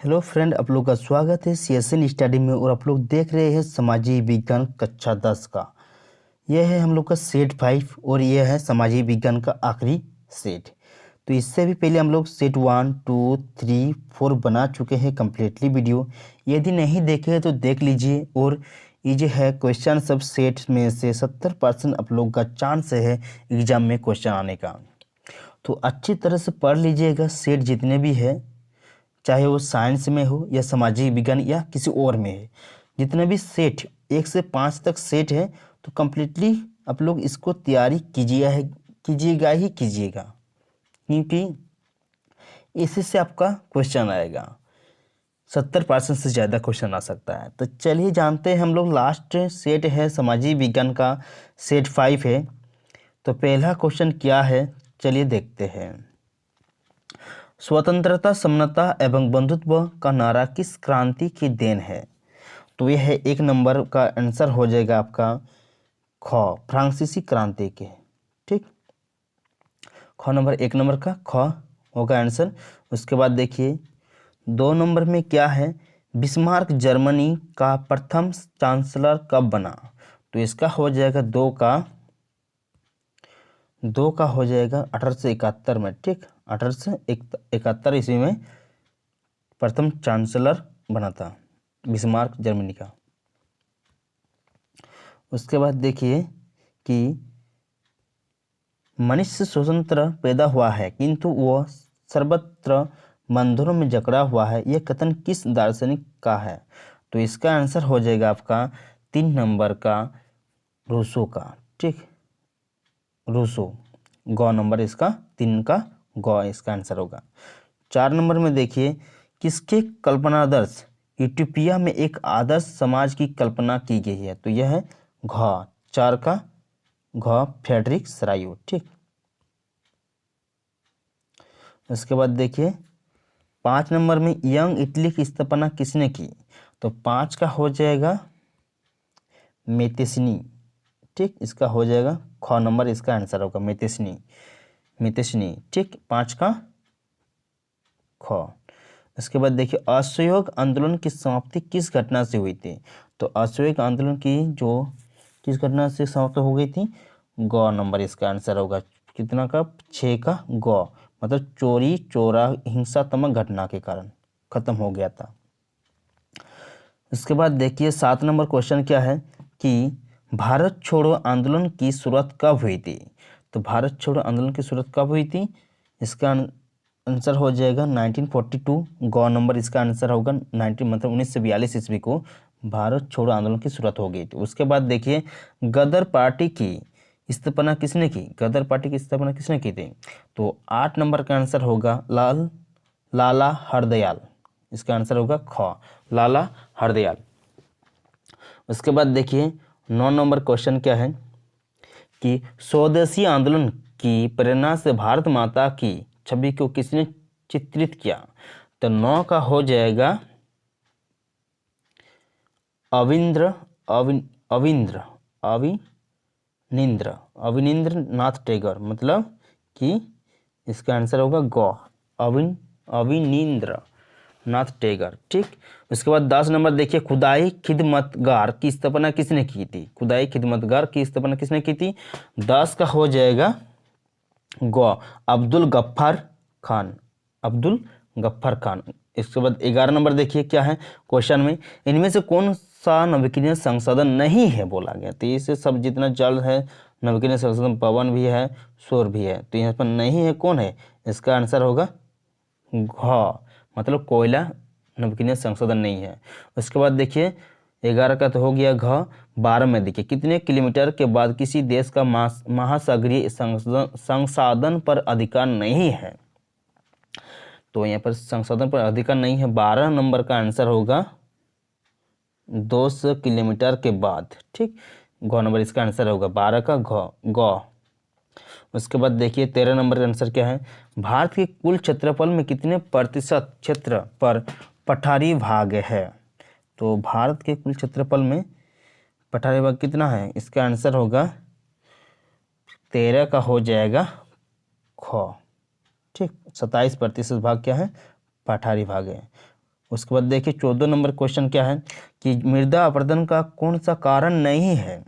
Hello friend, आप लोग का स्वागत है सीएसएन स्टडी में। और आप लोग देख रहे हैं सामाजिक विज्ञान कक्षा 10 का। यह है हम लोग का सेट 5 और यह है सामाजिक विज्ञान का आखिरी सेट। तो इससे भी पहले हम लोग सेट 1, 2, 3, 4 बना चुके हैं कम्प्लीटली वीडियो। यदि नहीं देखे तो देख लीजिए। और ये जो है क्वेश्चन सब सेट में से 70% आप लोग का चांस है एग्जाम में क्वेश्चन आने का। तो अच्छी तरह से पढ़ लीजिएगा। सेट जितने भी है, चाहे वो साइंस में हो या सामाजिक विज्ञान या किसी और में है, जितने भी सेट 1 से 5 तक सेट है, तो कम्प्लीटली आप लोग इसको तैयारी कीजिएगा ही कीजिएगा, क्योंकि इसी से आपका क्वेश्चन आएगा। 70% से ज़्यादा क्वेश्चन आ सकता है। तो चलिए जानते हैं हम लोग। लास्ट सेट है सामाजिक विज्ञान का, सेट 5 है। तो पहला क्वेश्चन क्या है, चलिए देखते हैं। स्वतंत्रता, समता एवं बंधुत्व का नारा किस क्रांति की देन है? तो यह है 1 नंबर का आंसर हो जाएगा आपका ख, फ्रांसीसी क्रांति के। ठीक, ख नंबर 1 नंबर का ख होगा आंसर। उसके बाद देखिए 2 नंबर में क्या है, बिस्मार्क जर्मनी का प्रथम चांसलर कब बना? तो इसका हो जाएगा 2 का हो जाएगा 1871 में। ठीक, 1871 ईस्वी में प्रथम चांसलर बना था बिस्मार्क जर्मनी का। उसके बाद देखिए कि मनुष्य स्वतंत्र पैदा हुआ है किंतु वह सर्वत्र बंधनों में जकड़ा हुआ है, यह कथन किस दार्शनिक का है? तो इसका आंसर हो जाएगा आपका 3 नंबर का रूसो का। ठीक, रूसो, ग नंबर इसका 3 का ग इसका आंसर होगा। 4 नंबर में देखिए, किसके कल्पनादर्श यूटोपिया में एक आदर्श समाज की कल्पना की गई है? तो यह है घ, 4 का घ, फ्रेडरिक सरायू। ठीक, उसके बाद देखिए 5 नंबर में यंग इटली की स्थापना किसने की? तो 5 का हो जाएगा मेतेस्नी। ठीक, इसका हो जाएगा ख नंबर इसका आंसर होगा मेतेस्नी। ठीक, 5 का ख। उसके बाद देखिए असहयोग आंदोलन की समाप्ति किस घटना से हुई थी? तो असहयोग आंदोलन की जो किस घटना से समाप्त हो गई थी? ग नंबर इसका आंसर होगा। कितना का? 6 का ग, मतलब चोरी चोरा हिंसात्मक घटना के कारण खत्म हो गया था। उसके बाद देखिए 7 नंबर क्वेश्चन क्या है कि भारत छोड़ो आंदोलन की शुरुआत कब हुई थी? तो भारत छोड़ो आंदोलन की शुरुआत कब हुई थी? इसका आंसर हो जाएगा 1942, ग नंबर इसका आंसर होगा 1942 ईस्वी को भारत छोड़ो आंदोलन की शुरुआत हो गई थी। उसके बाद देखिए गदर पार्टी की स्थापना किसने की? गदर पार्टी की स्थापना किसने की थी? तो 8 नंबर का आंसर होगा लाला हरदयाल। इसका आंसर होगा ख, लाला हरदयाल। उसके बाद देखिए 9 नंबर क्वेश्चन क्या है कि स्वदेशी आंदोलन की प्रेरणा से भारत माता की छवि को किसने चित्रित किया? तो 9 का हो जाएगा अविनिंद्र नाथ टैगोर, मतलब कि इसका आंसर होगा ग, अविनिंद्र नाथ टैगोर। ठीक, उसके बाद 10 नंबर देखिए खुदाई खिदमतगार की स्थापना किसने की थी? खुदाई खिदमतगार की स्थापना किसने की थी? 10 का हो जाएगा ग, अब्दुल गफ्फार खान। इसके बाद 11 नंबर देखिए क्या है क्वेश्चन में, इनमें से कौन सा नवीकरणीय संसाधन नहीं है बोला गया? तो इससे सब जितना जल है नवीकरणीय संसाधन, पवन भी है, सौर भी है, तो यहाँ पर नहीं है, कौन है? इसका आंसर होगा घ, मतलब कोयला नवीकरणीय संशोधन नहीं है। उसके बाद देखिए 11 का तो हो गया घ। 12 में देखिए कितने किलोमीटर के बाद किसी देश का महासागरीय संसाधन पर अधिकार नहीं है? तो यहाँ पर संसाधन पर अधिकार नहीं है, 12 नंबर का आंसर होगा 200 किलोमीटर के बाद। ठीक, घ नंबर इसका आंसर होगा 12 का ग। उसके बाद देखिए 13 नंबर का आंसर क्या है, भारत के कुल क्षेत्रफल में कितने प्रतिशत क्षेत्र पर पठारी भाग है? तो भारत के कुल क्षेत्रफल में पठारी भाग कितना है? इसका आंसर होगा 13 का हो जाएगा ख। ठीक, 27% भाग क्या है? पठारी भाग है। उसके बाद देखिए 14 नंबर क्वेश्चन क्या है कि मृदा अपरदन का कौन सा कारण नहीं है।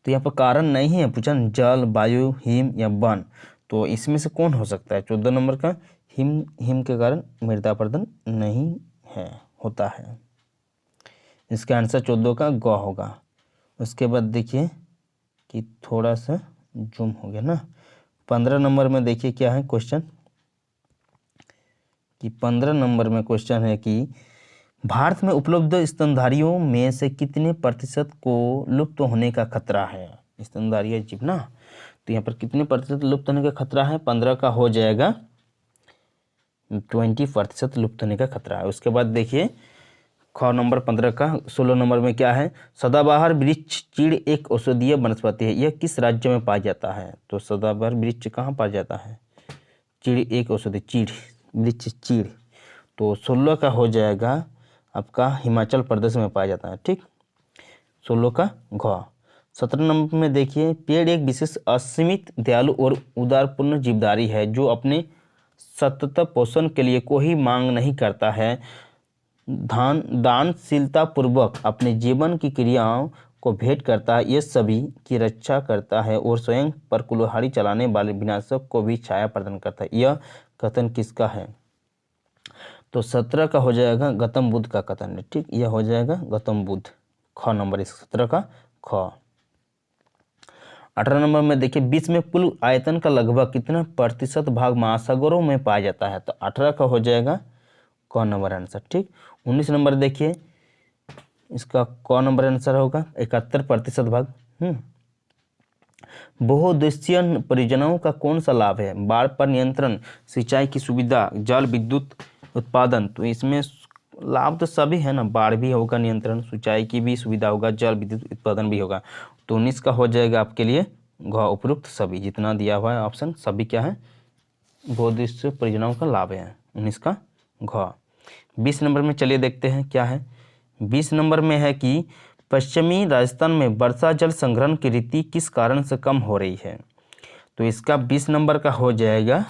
तो यहाँ पर कारण नहीं है पूछा, जल, वायु, हिम या वन। तो इसमें से कौन हो सकता है 14 नंबर का, हिम के कारण मृदा अपरदन नहीं है, होता है। इसका आंसर 14 का ग होगा। उसके बाद देखिए कि थोड़ा सा जूम हो गया ना। 15 नंबर में देखिए क्या है क्वेश्चन कि 15 नंबर में क्वेश्चन है कि भारत में उपलब्ध स्तनधारियों में से कितने प्रतिशत को लुप्त होने का खतरा है। स्तनधारी जीव ना, तो यहाँ पर कितने प्रतिशत लुप्त होने का खतरा है, 15 का हो जाएगा 20% लुप्त होने का खतरा है। उसके बाद देखिए ख नंबर 15 का 16 नंबर में क्या है, सदाबहार वृक्ष चीड़ एक औषधीय वनस्पति है, यह किस राज्य में पाया जाता है। तो सदाबहार वृक्ष कहाँ पाया जाता है, चीड़ एक औषधि, चीड़ वृक्ष चीड़। तो 16 का हो जाएगा आपका हिमाचल प्रदेश में पाया जाता है। ठीक, 16 का घ। 17 नंबर में देखिए पेड़ एक विशेष असीमित दयालु और उदारपूर्ण जीवधारी है जो अपने सतत पोषण के लिए कोई मांग नहीं करता है, दानशीलता पूर्वक अपने जीवन की क्रियाओं को भेंट करता है, ये सभी की रक्षा करता है और स्वयं पर कुल्हाड़ी चलाने वाले विनाशक को भी छाया प्रदान करता है। यह कथन किसका है। तो 17 का हो जाएगा गौतम बुद्ध का कथन है। ठीक, यह हो जाएगा गौतम बुद्ध, ख नंबर इस 17 का ख। 18 नंबर में देखिए विश्व में कुल आयतन का लगभग कितना प्रतिशत भाग महासागरों में पाया जाता है। तो 18 का हो जाएगा क नंबर आंसर। ठीक, 19 नंबर देखिए इसका क नंबर आंसर होगा 71% भाग। बहुउद्देशीय परियोजनाओं का कौन सा लाभ है, बाढ़ पर नियंत्रण, सिंचाई की सुविधा, जल विद्युत उत्पादन। तो इसमें लाभ तो सभी है ना, बाढ़ भी होगा नियंत्रण, सिंचाई की भी सुविधा होगा, जल विद्युत उत्पादन भी होगा। तो 19 का हो जाएगा आपके लिए घ, उपरोक्त सभी जितना दिया हुआ है ऑप्शन सभी क्या है बहुउद्देशीय परियोजनाओं का लाभ है, 19 का घ। 20 नंबर में चलिए देखते हैं क्या है। 20 नंबर में है कि पश्चिमी राजस्थान में वर्षा जल संग्रहण की रीति किस कारण से कम हो रही है। तो इसका 20 नंबर का हो जाएगा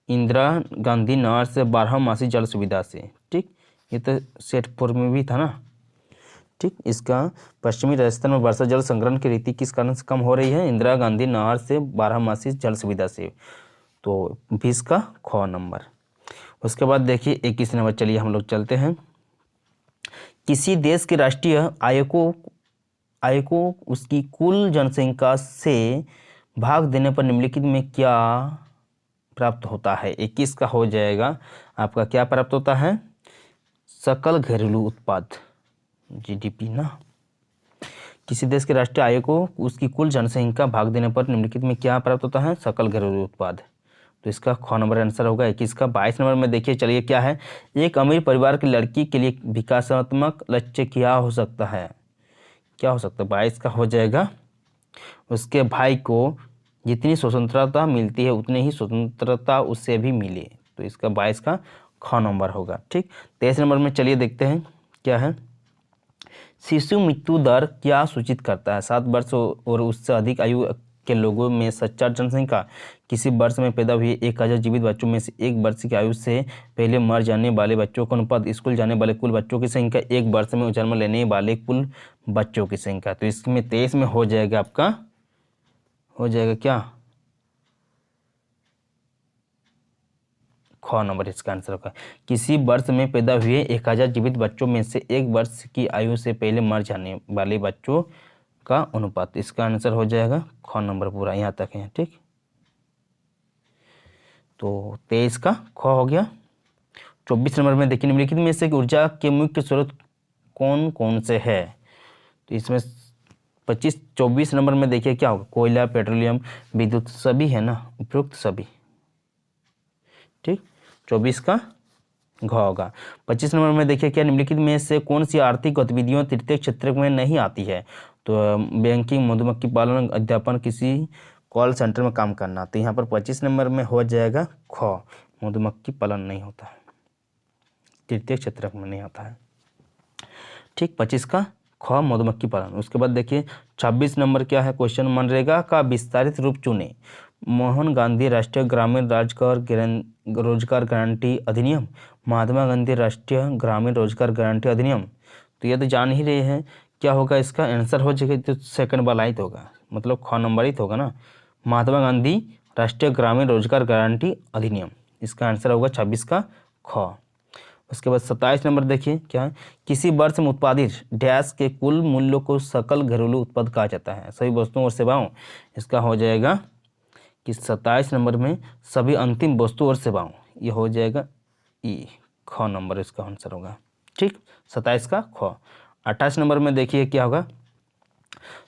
इंदिरा गांधी नहर से 12मासी जल सुविधा से। ठीक, ये तो सेट 4 में भी था ना। ठीक, इसका पश्चिमी राजस्थान में वर्षा जल संग्रहण की रीति किस कारण से कम हो रही है, इंदिरा गांधी नहर से 12मासी जल सुविधा से। तो 20 का ख नंबर। उसके बाद देखिए 21 नंबर, चलिए हम लोग चलते हैं। किसी देश के राष्ट्रीय आय को उसकी कुल जनसंख्या से भाग देने पर निम्नलिखित में क्या प्राप्त होता है। 21 का हो जाएगा आपका क्या प्राप्त होता है, सकल घरेलू उत्पाद, जीडीपी ना। किसी देश के राष्ट्रीय आय को उसकी कुल जनसंख्या भाग देने पर निम्नलिखित में क्या प्राप्त होता है, सकल घरेलू उत्पाद। तो इसका ख नंबर आंसर होगा 21 का। 22 नंबर में देखिए चलिए क्या है, एक अमीर परिवार की लड़की के लिए विकासात्मक लक्ष्य क्या हो सकता है, क्या हो सकता है। 22 का हो जाएगा उसके भाई को जितनी स्वतंत्रता मिलती है उतनी ही स्वतंत्रता उससे भी मिले। तो इसका 22 का ख नंबर होगा। ठीक, 23 नंबर में चलिए देखते हैं क्या है। शिशु मृत्यु दर क्या सूचित करता है। 7 वर्ष और उससे अधिक आयु के लोगों में सच्चा जनसंख्या, किसी वर्ष में पैदा हुए 1000 जीवित बच्चों में से 1 वर्ष की आयु से पहले मर जाने वाले बच्चों का अनुपात, स्कूल जाने वाले कुल बच्चों की संख्या, 1 वर्ष में जन्म लेने वाले कुल बच्चों की संख्या। तो इसमें 23 में हो जाएगा आपका, हो जाएगा क्या, ख नंबर इसका आंसर होगा। किसी वर्ष में पैदा हुए 1000 जीवित बच्चों में से 1 वर्ष की आयु से पहले मर जाने वाले बच्चों का अनुपात, इसका आंसर हो जाएगा ख नंबर पूरा यहाँ तक है। ठीक, तो 23 का ख हो गया। 24 नंबर में देखिए निम्नलिखित में से ऊर्जा के मुख्य स्रोत कौन कौन से है। तो इसमें 24 नंबर में देखिए क्या होगा, कोयला, पेट्रोलियम, विद्युत सभी है ना, उपयुक्त सभी। ठीक, 24 का घ होगा। 25 नंबर में देखिए क्या निम्नलिखित में से कौन सी आर्थिक गतिविधियों तृतीय क्षेत्र में नहीं आती है। तो बैंकिंग, मधुमक्खी पालन, अध्यापन, किसी कॉल सेंटर में काम करना। तो यहाँ पर 25 नंबर में हो जाएगा ख, मधुमक्खी पालन नहीं होता है, तृतीय क्षेत्र में नहीं आता है। ठीक, 25 का ख मधुमक्खी पालन। उसके बाद देखिए 26 नंबर क्या है क्वेश्चन, मनरेगा का विस्तारित रूप चुने। मोहन गांधी राष्ट्रीय ग्रामीण रोजगार गारंटी अधिनियम, महात्मा गांधी राष्ट्रीय ग्रामीण रोजगार गारंटी अधिनियम। तो ये तो जान ही रहे हैं क्या होगा, इसका आंसर हो जाएगा तो सेकंड वाला ही तो होगा, मतलब ख नंबर ही तो होगा ना, महात्मा गांधी राष्ट्रीय ग्रामीण रोजगार गारंटी अधिनियम। इसका आंसर होगा 26 का ख। उसके बाद 27 नंबर देखिए क्या है, किसी वर्ष में उत्पादित डैश के कुल मूल्य को सकल घरेलू उत्पाद कहा जाता है, सभी वस्तुओं और सेवाओं। इसका हो जाएगा कि 27 नंबर में सभी अंतिम वस्तु और सेवाओं, ये हो जाएगा ई, ख नंबर इसका आंसर होगा। ठीक, 27 का ख। 28 नंबर में देखिए क्या होगा,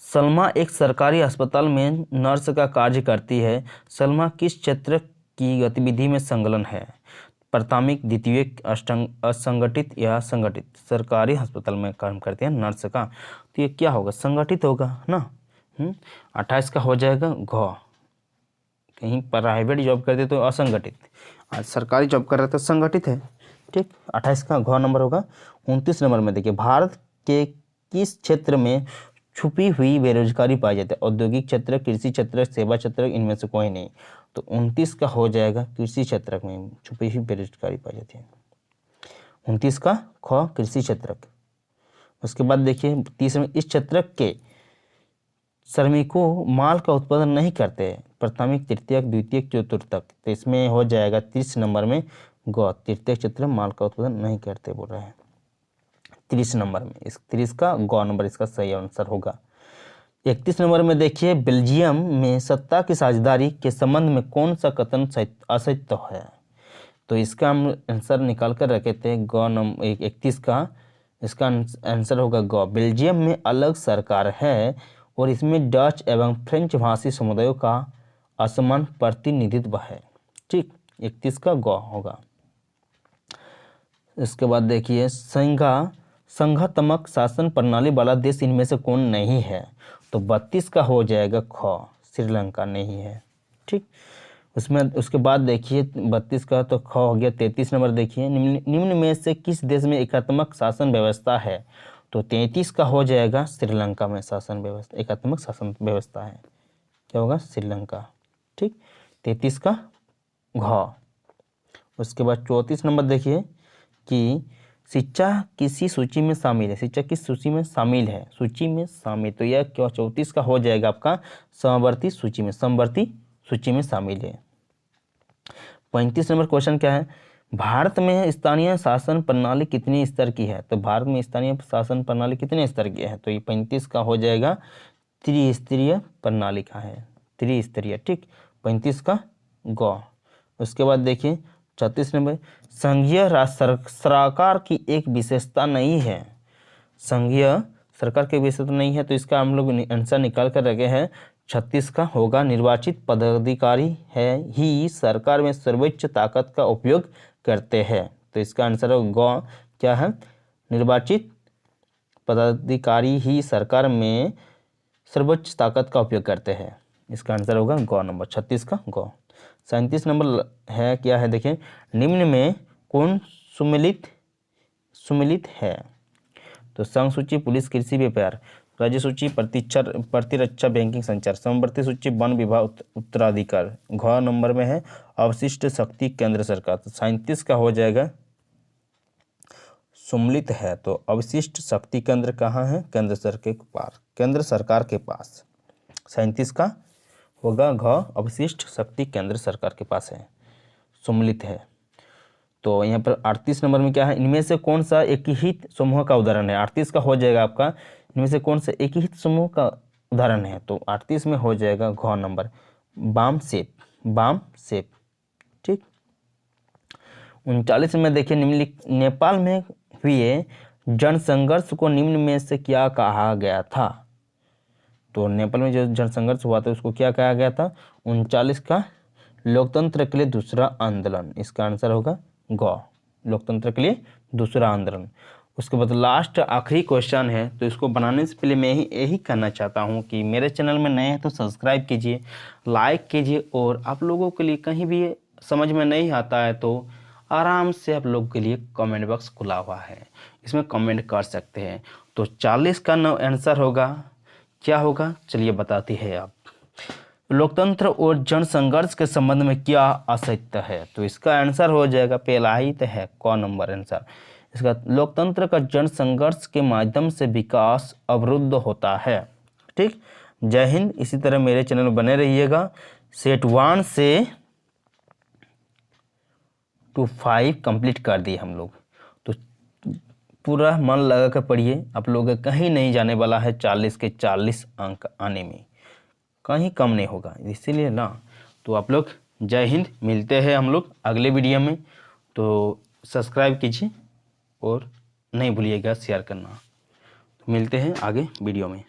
सलमा एक सरकारी अस्पताल में नर्स का कार्य करती है। सलमा किस क्षेत्र की गतिविधि में संलग्न है, प्राथमिक, द्वितीयक, असंगठित या संगठित। सरकारी अस्पताल में काम करते हैं नर्स का, तो ये क्या होगा, संगठित होगा ना। 28 का हो जाएगा घ। कहीं प्राइवेट जॉब करते तो असंगठित, आज सरकारी जॉब कर रहे तो संगठित है। ठीक, 28 का घ नंबर होगा। 29 नंबर में देखिए, भारत के किस क्षेत्र में छुपी हुई बेरोजगारी पाई जाती है, औद्योगिक क्षेत्र, कृषि क्षेत्र, सेवा क्षेत्र, इनमें से कोई नहीं। तो 29 का हो जाएगा कृषि क्षेत्र में छुपी हुई बेरोजगारी पाई जाती है, 29 का ख कृषि क्षेत्र। उसके बाद देखिए 30 में, इस क्षेत्र के श्रमिकों माल का उत्पादन नहीं करते, प्राथमिक, तृतीयक, द्वितीयक, चतुर्थक। तो इसमें हो जाएगा 30 नंबर में ग, तृतीयक क्षेत्र माल का उत्पादन नहीं करते बोल रहे हैं 30 नंबर में। इस 30 का ग नंबर इसका सही आंसर होगा। 31 नंबर में देखिए, बेल्जियम में सत्ता की साझेदारी के संबंध में कौन सा कथन असत्य है। तो इसका हम आंसर निकाल कर रखे थे ग नंबर 31 का, इसका आंसर होगा ग। बेल्जियम में अलग सरकार है और इसमें डच एवं फ्रेंच भाषी समुदायों का असमान प्रतिनिधित्व है। ठीक, 31 का ग होगा। इसके बाद देखिए, संघात्मक शासन प्रणाली वाला देश इनमें से कौन नहीं है। तो 32 का हो जाएगा ख, श्रीलंका नहीं है। ठीक, उसमें उसके बाद देखिए 32 का तो ख हो गया। 33 नंबर देखिए, निम्न में से किस देश में एकात्मक शासन व्यवस्था है। तो 33 का हो जाएगा श्रीलंका में शासन व्यवस्था, एकात्मक शासन व्यवस्था है, क्या होगा, श्रीलंका। ठीक, 33 का घ। उसके बाद 34 नंबर देखिए कि शिक्षा किसी सूची में शामिल है, शिक्षा किस सूची में शामिल है, सूची में शामिल। तो यह क्या 34 का हो जाएगा आपका समवर्ती सूची में, समवर्ती सूची में शामिल है। 35 नंबर क्वेश्चन क्या है, भारत में स्थानीय शासन प्रणाली कितने स्तर की है। तो भारत में स्थानीय शासन प्रणाली कितने स्तर की है। तो ये 35 का हो जाएगा त्रिस्तरीय प्रणाली का है, त्रिस्तरीय। ठीक, 35 का ग। उसके बाद देखिए 36 नंबर, संघीय सरकार की एक विशेषता नहीं है, संघीय सरकार की विशेषता नहीं है। तो इसका हम लोग आंसर निकाल कर रखे हैं 36 का होगा, निर्वाचित पदाधिकारी है ही सरकार में सर्वोच्च ताकत का उपयोग करते हैं। तो इसका आंसर ग क्या है, निर्वाचित पदाधिकारी ही सरकार में सर्वोच्च ताकत का उपयोग करते हैं। इसका आंसर होगा ग नंबर, 36 का ग। 37 नंबर है क्या है, देखें, निम्न में कौन सुमिलित है। तो संघ सूची, पुलिस, कृषि, व्यापार, राज्य सूची, प्रतिरक्षा, बैंकिंग, संचार, समवर्ती सूची, वन विभाग, उत्तराधिकार। घ नंबर में है अवशिष्ट शक्ति, केंद्र सरकार। तो 37 का हो जाएगा सुमिलित है। तो अवशिष्ट शक्ति केंद्र कहाँ है, केंद्र सरकार के पास। 37 का होगा घ, अवशिष्ट शक्ति केंद्र सरकार के पास है, सुमिलित है। तो यहाँ पर 38 नंबर में क्या है, इनमें से कौन सा एकीकृत समूह का उदाहरण है। 38 का हो जाएगा आपका, इनमें से कौन सा एकीकृत समूह का उदाहरण है। तो 38 में हो जाएगा घ नंबर, बाम सेप। ठीक, 39 में देखिए, नेपाल में हुए जनसंघर्ष को निम्न में से क्या कहा गया था। तो नेपाल में जो जनसंघर्ष हुआ था उसको क्या कहा गया था। 39 का लोकतंत्र के लिए दूसरा आंदोलन, इसका आंसर होगा ग, लोकतंत्र के लिए दूसरा आंदोलन। उसके बाद लास्ट आखिरी क्वेश्चन है, तो इसको बनाने से पहले मैं यही कहना चाहता हूँ कि मेरे चैनल में नए हैं तो सब्सक्राइब कीजिए, लाइक कीजिए, और आप लोगों के लिए कहीं भी समझ में नहीं आता है तो आराम से आप लोग के लिए कमेंट बॉक्स खुला हुआ है, इसमें कमेंट कर सकते हैं। तो 40 का आंसर होगा क्या होगा, चलिए बताती है आप। लोकतंत्र और जनसंघर्ष के संबंध में क्या असत्य है? तो इसका आंसर हो जाएगा पहला ही तो है, क नंबर आंसर इसका। लोकतंत्र का जनसंघर्ष के माध्यम से विकास अवरुद्ध होता है। ठीक, जय हिंद। इसी तरह मेरे चैनल में बने रहिएगा। सेट 1 से टू 5 कंप्लीट कर दिए हम लोग, तो पूरा मन लगा कर पढ़िए। आप लोग कहीं नहीं जाने वाला है, 40 के 40 अंक आने में कहीं कम नहीं होगा, इसीलिए ना। तो आप लोग जय हिंद। मिलते हैं हम लोग अगले वीडियो में। तो सब्सक्राइब कीजिए और नहीं भूलिएगा शेयर करना। तो मिलते हैं आगे वीडियो में।